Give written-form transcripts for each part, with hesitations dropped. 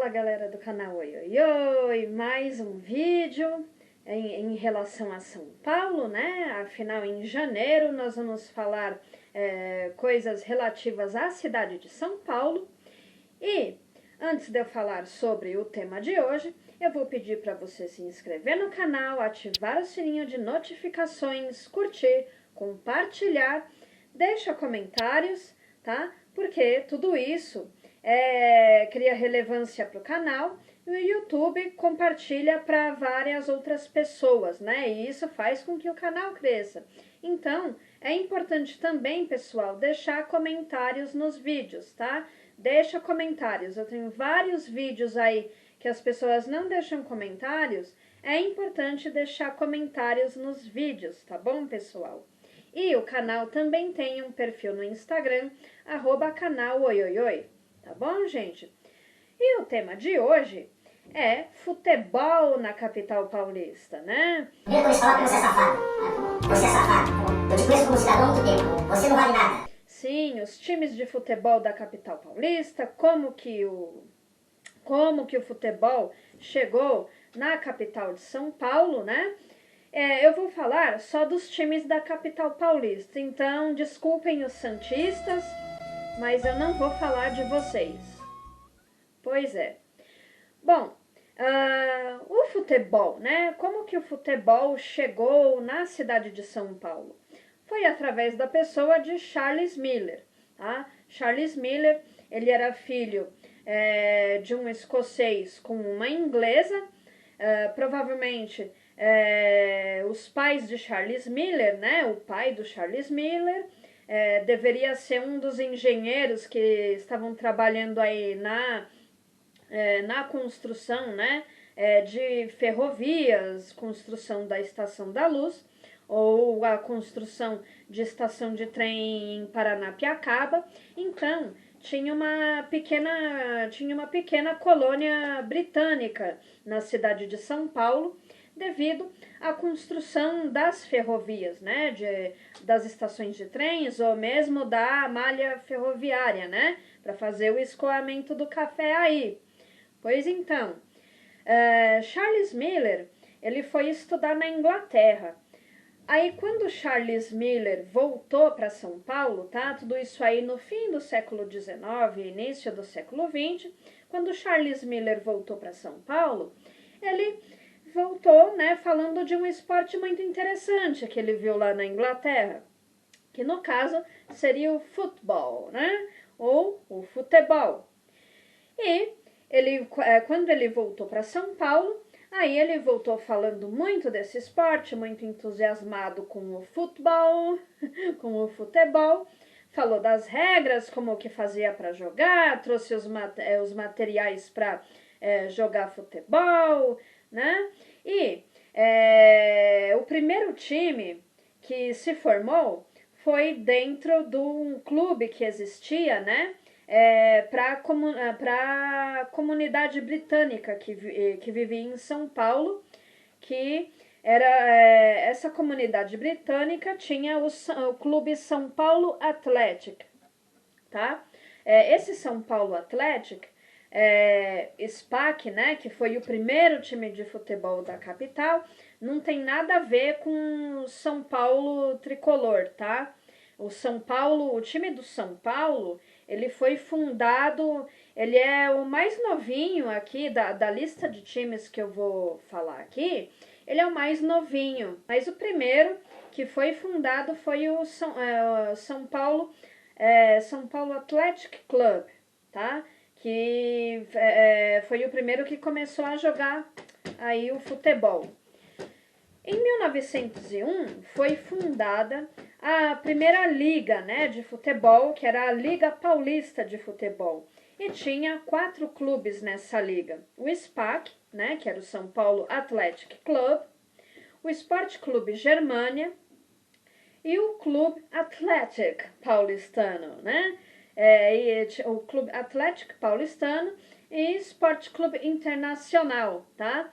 Fala galera do canal Oi Oi Oi, mais um vídeo em relação a São Paulo, né? Afinal, em janeiro nós vamos falar coisas relativas à cidade de São Paulo. E antes de eu falar sobre o tema de hoje, eu vou pedir para você se inscrever no canal, ativar o sininho de notificações, curtir, compartilhar, deixa comentários, tá? Porque tudo isso cria relevância para o canal e o YouTube compartilha para várias outras pessoas, né? E isso faz com que o canal cresça. Então, é importante também, pessoal, deixar comentários nos vídeos, tá? Deixa comentários. Eu tenho vários vídeos aí que as pessoas não deixam comentários. É importante deixar comentários nos vídeos, tá bom, pessoal? E o canal também tem um perfil no Instagram, @canal Oioioi. Tá bom, gente? E o tema de hoje é futebol na capital paulista, né? Eu vou falar pra você, safado. Você é safado. Eu te conheço como cidadão há muito tempo. Você não vale nada. Sim, os times de futebol da capital paulista, como que o futebol chegou na capital de São Paulo, né? Eu vou falar só dos times da capital paulista, então desculpem os santistas, mas eu não vou falar de vocês. Pois é. Bom, o futebol, né? Como que o futebol chegou na cidade de São Paulo? Foi através da pessoa de Charles Miller, tá? Charles Miller, ele era filho de um escocês com uma inglesa, provavelmente os pais de Charles Miller, né? O pai do Charles Miller deveria ser um dos engenheiros que estavam trabalhando aí na construção, né, de ferrovias, construção da Estação da Luz, ou a construção de estação de trem em Paranapiacaba. Então, tinha uma pequena colônia britânica na cidade de São Paulo, devido à construção das ferrovias, né, das estações de trens ou mesmo da malha ferroviária, né, para fazer o escoamento do café aí. Pois então, Charles Miller, ele foi estudar na Inglaterra. Aí quando Charles Miller voltou para São Paulo, tá? Tudo isso aí no fim do século XIX, início do século XX, quando Charles Miller voltou para São Paulo, ele voltou, né, falando de um esporte muito interessante que ele viu lá na Inglaterra, que no caso seria o futebol, né? Ou o futebol. E quando ele voltou para São Paulo, aí ele voltou falando muito desse esporte, muito entusiasmado com o futebol, com o futebol, falou das regras, como o que fazia para jogar, trouxe os materiais para jogar futebol, né? E o primeiro time que se formou foi dentro de um clube que existia, né? Para a comunidade britânica que vivia em São Paulo, que era essa comunidade britânica tinha o clube São Paulo Athletic, tá? Esse São Paulo Athletic, SPAC, né, que foi o primeiro time de futebol da capital, não tem nada a ver com o São Paulo tricolor, tá? O time do São Paulo, ele foi fundado, ele é o mais novinho aqui da lista de times que eu vou falar aqui, ele é o mais novinho, mas o primeiro que foi fundado foi o São Paulo Athletic Club, tá? Que foi o primeiro que começou a jogar aí o futebol. Em 1901 foi fundada a primeira liga, né, de futebol, que era a Liga Paulista de Futebol. E tinha 4 clubes nessa liga. O SPAC, né, que era o São Paulo Athletic Club, o Sport Clube Germânia e o Clube Atlético Paulistano, né? O Clube Atlético Paulistano e Sport Clube Internacional, tá?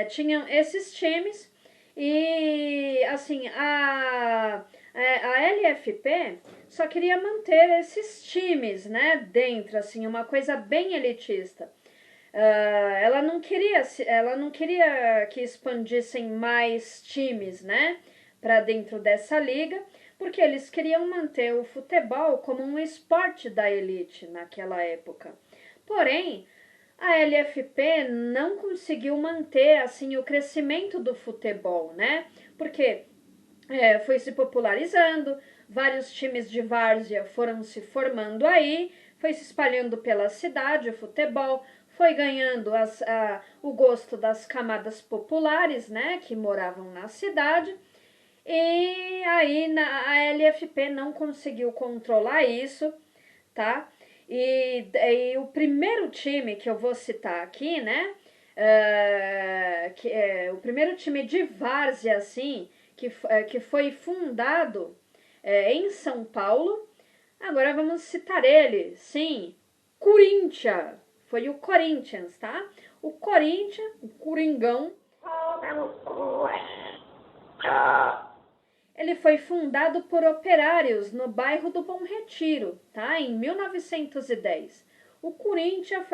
Tinham esses times. E, assim, a LFP só queria manter esses times, né, dentro, assim, uma coisa bem elitista. ela não queria que expandissem mais times, né, para dentro dessa liga, porque eles queriam manter o futebol como um esporte da elite naquela época. Porém, a LFP não conseguiu manter assim o crescimento do futebol, né? Porque foi se popularizando, vários times de várzea foram se formando aí, foi se espalhando pela cidade o futebol, foi ganhando o gosto das camadas populares, né, que moravam na cidade. E aí a LFP não conseguiu controlar isso, tá? E o primeiro time que eu vou citar aqui, né? Que é o primeiro time de várzea, assim, que foi fundado em São Paulo. Agora vamos citar ele, sim, Corinthians. Foi o Corinthians, tá? O Corinthians, o Coringão, ele foi fundado por operários no bairro do Bom Retiro, tá? Em 1910. O Corinthians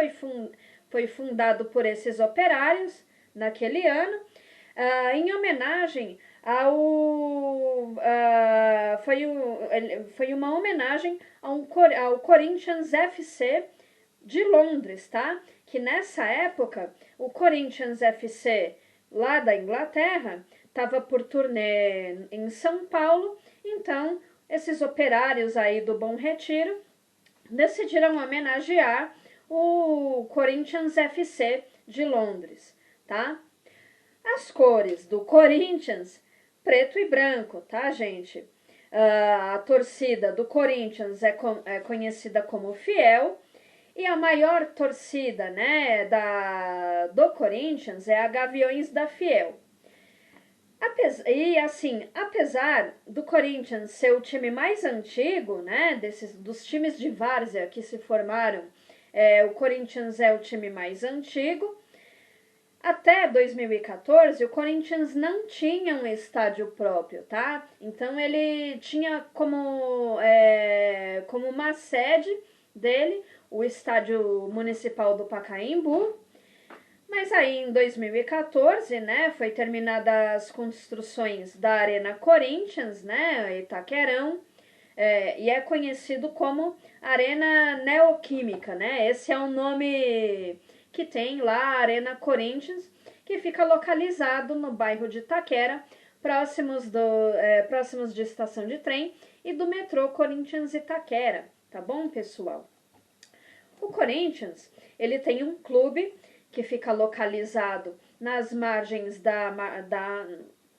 foi fundado por esses operários naquele ano, em homenagem foi uma homenagem ao Corinthians FC de Londres, tá? Que nessa época o Corinthians FC lá da Inglaterra estava por turnê em São Paulo, então esses operários aí do Bom Retiro decidiram homenagear o Corinthians FC de Londres, tá? As cores do Corinthians, preto e branco, tá, gente? A torcida do Corinthians é conhecida como Fiel, e a maior torcida, né, do Corinthians é a Gaviões da Fiel. Apesar do Corinthians ser o time mais antigo, né, dos times de várzea que se formaram, o Corinthians é o time mais antigo. Até 2014, o Corinthians não tinha um estádio próprio, tá? Então ele tinha como uma sede dele o estádio municipal do Pacaembu. Mas aí em 2014, né, foi terminadas as construções da Arena Corinthians, né, Itaquerão, e é conhecido como Arena Neoquímica, né? Esse é o nome que tem lá, a Arena Corinthians, que fica localizado no bairro de Itaquera, próximos de estação de trem e do metrô Corinthians Itaquera, tá bom, pessoal? O Corinthians, ele tem um clube que fica localizado nas margens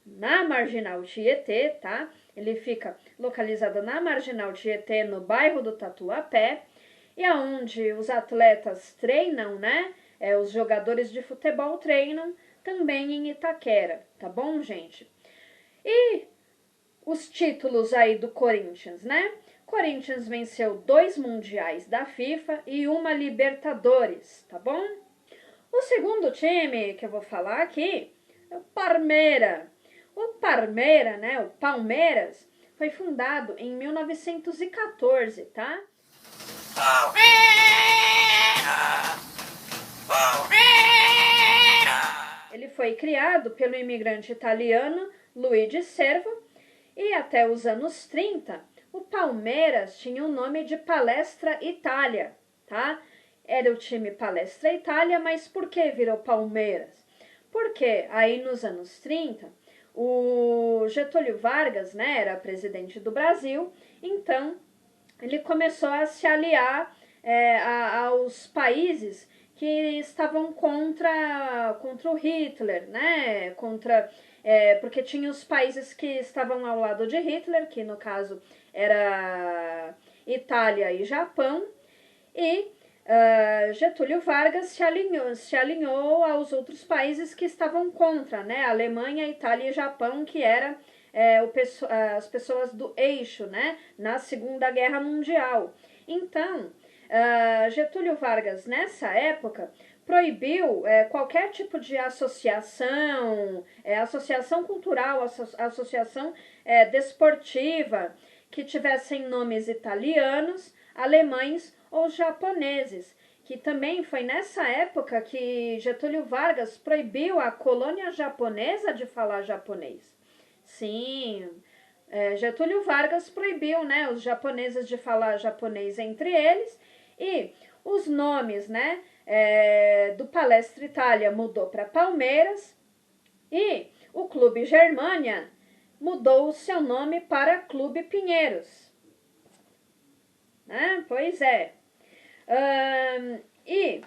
na Marginal Tietê, tá? Ele fica localizado na Marginal Tietê, no bairro do Tatuapé, e aonde os atletas treinam, né? Os jogadores de futebol treinam também em Itaquera, tá bom, gente? E os títulos aí do Corinthians, né? Corinthians venceu 2 mundiais da FIFA e uma Libertadores, tá bom? O segundo time que eu vou falar aqui é o Palmeiras. O Palmeiras, né, o Palmeiras, foi fundado em 1914, tá? Ele foi criado pelo imigrante italiano Luigi Servo e até os anos 30, o Palmeiras tinha o nome de Palestra Itália, tá? Era o time Palestra Itália, mas por que virou Palmeiras? Porque aí nos anos 30, o Getúlio Vargas, né, era presidente do Brasil, então ele começou a se aliar aos países que estavam contra o Hitler, né, porque tinha os países que estavam ao lado de Hitler, que no caso era Itália e Japão, e Getúlio Vargas se alinhou aos outros países que estavam contra, né? Alemanha, Itália e Japão, que era as pessoas do eixo, né? Na Segunda Guerra Mundial. Então, Getúlio Vargas, nessa época, proibiu qualquer tipo de associação, associação cultural, associação desportiva, que tivessem nomes italianos, alemães ou japoneses. que também foi nessa época que Getúlio Vargas proibiu a colônia japonesa de falar japonês. Sim, Getúlio Vargas proibiu, né, os japoneses de falar japonês entre eles, e os nomes, né, do Palestra Itália mudou para Palmeiras, e o Clube Germânia mudou o seu nome para Clube Pinheiros. Né? Pois é. E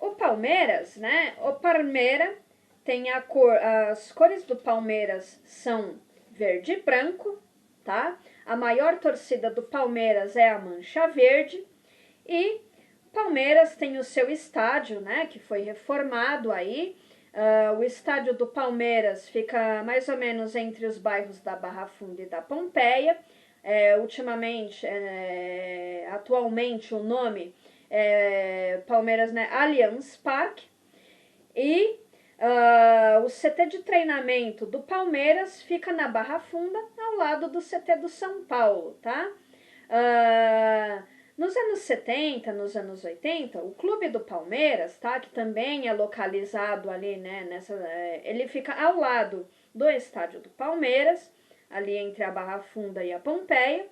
o Palmeiras, né? O Palmeira tem as cores do Palmeiras são verde e branco, tá? A maior torcida do Palmeiras é a Mancha Verde, e Palmeiras tem o seu estádio, né? Que foi reformado aí. O estádio do Palmeiras fica mais ou menos entre os bairros da Barra Funda e da Pompeia. Atualmente o nome Palmeiras, né, Allianz Parque, e o CT de treinamento do Palmeiras fica na Barra Funda, ao lado do CT do São Paulo, tá? Nos anos 70, nos anos 80, o Clube do Palmeiras, tá, que também é localizado ali, né, ele fica ao lado do estádio do Palmeiras, ali entre a Barra Funda e a Pompeia.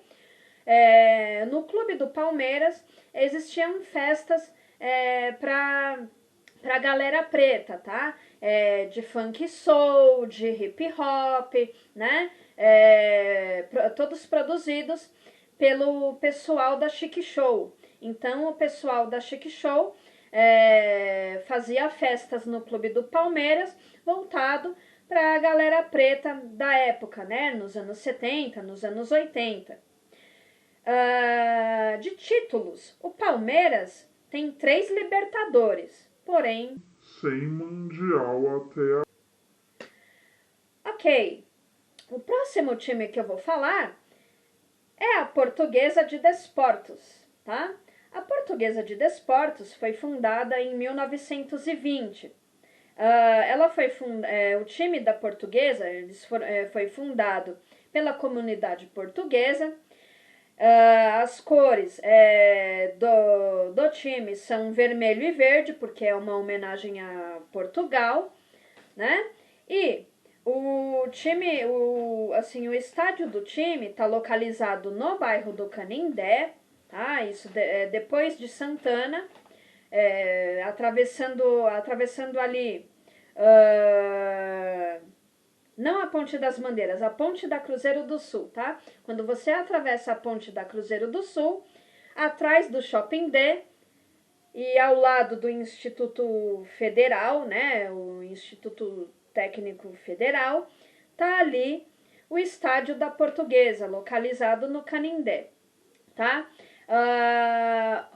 No Clube do Palmeiras existiam festas pra galera preta, tá? De funk soul, de hip hop, né? Todos produzidos pelo pessoal da Chic Show. Então o pessoal da Chic Show fazia festas no Clube do Palmeiras voltado para a galera preta da época, né? Nos anos 70, nos anos 80. De títulos, o Palmeiras tem 3 Libertadores, porém sem Mundial até Ok, o próximo time que eu vou falar é a Portuguesa de Desportos, tá? A Portuguesa de Desportos foi fundada em 1920. O time da Portuguesa foi fundado pela comunidade portuguesa. As cores do time são vermelho e verde, porque é uma homenagem a Portugal, né? E o estádio do time está localizado no bairro do Canindé, tá? Isso depois de Santana, atravessando ali, não a Ponte das Bandeiras, a Ponte da Cruzeiro do Sul, tá? Quando você atravessa a Ponte da Cruzeiro do Sul, atrás do Shopping D e ao lado do Instituto Federal, né? O Instituto Técnico Federal, tá ali o estádio da Portuguesa, localizado no Canindé, tá? A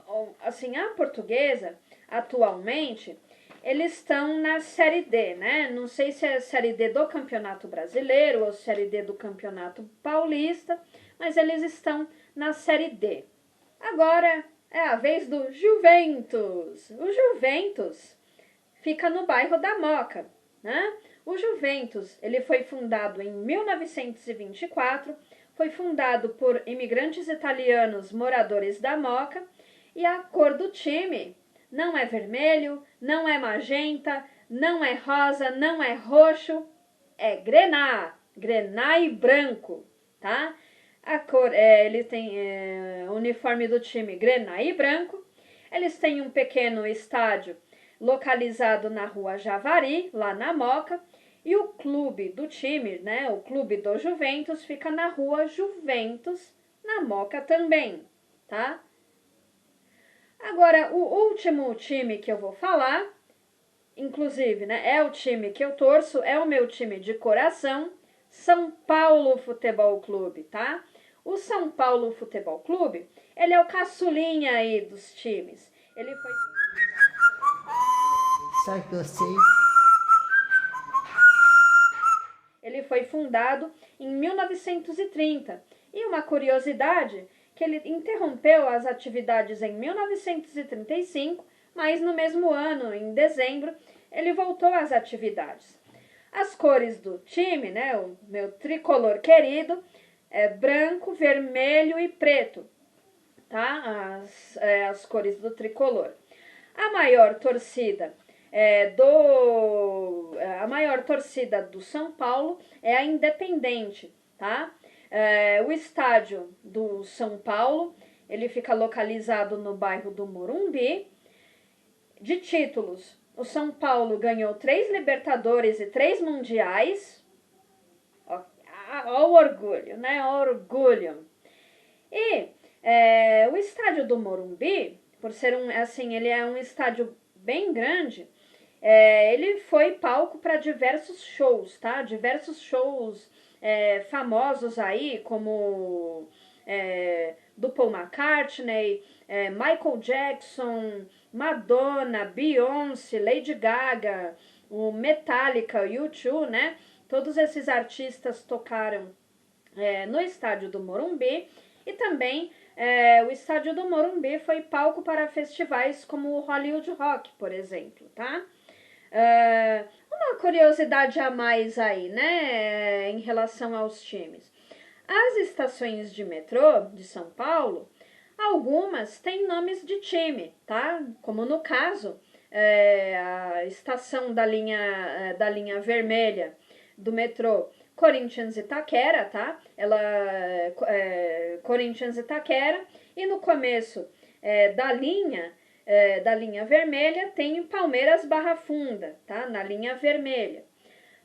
Portuguesa, atualmente, eles estão na Série D, né? Não sei se é a Série D do Campeonato Brasileiro ou Série D do Campeonato Paulista, mas eles estão na Série D. Agora é a vez do Juventus. O Juventus fica no bairro da Moca, né? O Juventus, ele foi fundado em 1924, foi fundado por imigrantes italianos moradores da Moca, e a cor do time não é vermelho, não é magenta, não é rosa, não é roxo, é grená e branco, tá? A cor, ele tem o uniforme do time grená e branco. Eles têm um pequeno estádio localizado na rua Javari, lá na Moca, e o clube do time, né, o clube do Juventus, fica na rua Juventus, na Moca também, tá? Agora, o último time que eu vou falar, inclusive, né, é o time que eu torço, é o meu time de coração, São Paulo Futebol Clube, tá? O São Paulo Futebol Clube, ele é o caçulinha aí dos times. Ele foi... Só que eu sei. Ele foi fundado em 1930. E uma curiosidade, que ele interrompeu as atividades em 1935, mas no mesmo ano, em dezembro, ele voltou às atividades. As cores do time, né, o meu tricolor querido, é branco, vermelho e preto. tá? As cores do tricolor. A maior torcida do São Paulo é a Independente, tá? O estádio do São Paulo, ele fica localizado no bairro do Morumbi. De títulos, o São Paulo ganhou 3 Libertadores e 3 Mundiais. Ó o orgulho, né? Ó o orgulho. E o estádio do Morumbi, por ser ele é um estádio bem grande, ele foi palco para diversos shows, tá? Diversos shows famosos aí, como do Paul McCartney, Michael Jackson, Madonna, Beyoncé, Lady Gaga, o Metallica, o U2, né? Todos esses artistas tocaram no estádio do Morumbi. E também o estádio do Morumbi foi palco para festivais como o Hollywood Rock, por exemplo, tá? Uma curiosidade a mais aí, né, em relação aos times. As estações de metrô de São Paulo, algumas têm nomes de time, tá? Como no caso, a estação da linha vermelha do metrô Corinthians Itaquera, tá? Ela Corinthians Itaquera, e no começo da linha vermelha tem Palmeiras Barra Funda, tá? Na linha vermelha.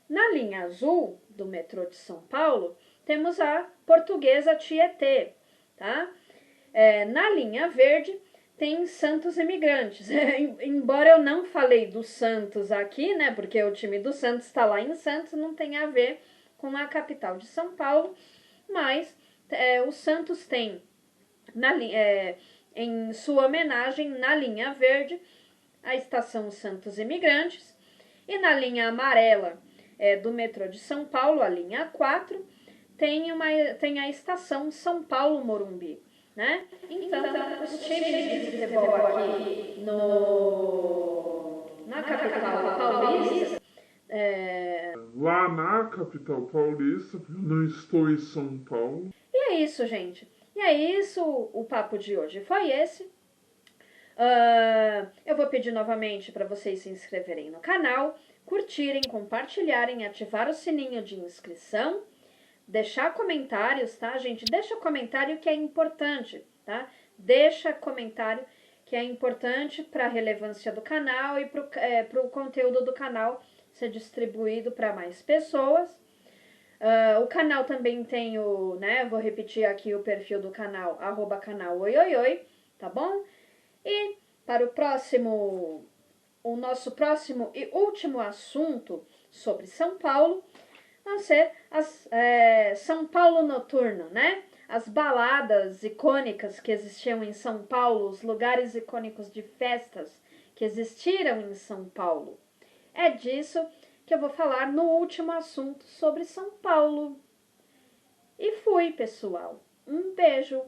Na linha azul do metrô de São Paulo, temos a Portuguesa Tietê, tá? Na linha verde tem Santos Imigrantes. Embora eu não falei do Santos aqui, né? Porque o time do Santos está lá em Santos, não tem a ver com a capital de São Paulo, mas o Santos tem, em sua homenagem, na linha verde, a estação Santos Imigrantes, e na linha amarela do metrô de São Paulo, a linha 4, tem a estação São Paulo Morumbi, né? Então os times de futebol aqui na capital paulista, Lá na capital paulista, porque eu não estou em São Paulo. E é isso, gente. E é isso, o papo de hoje foi esse. Eu vou pedir novamente para vocês se inscreverem no canal, curtirem, compartilharem, ativar o sininho de inscrição, deixar comentários, tá, gente? Deixa comentário que é importante, tá? Deixa comentário que é importante para a relevância do canal e para o conteúdo do canal ser distribuído para mais pessoas. O canal também tem vou repetir aqui o perfil do canal, @canal oioioi, tá bom? E para o nosso próximo e último assunto sobre São Paulo, vão ser São Paulo noturno, né? As baladas icônicas que existiam em São Paulo, os lugares icônicos de festas que existiram em São Paulo. É disso que eu vou falar no último assunto sobre São Paulo. E fui, pessoal. Um beijo.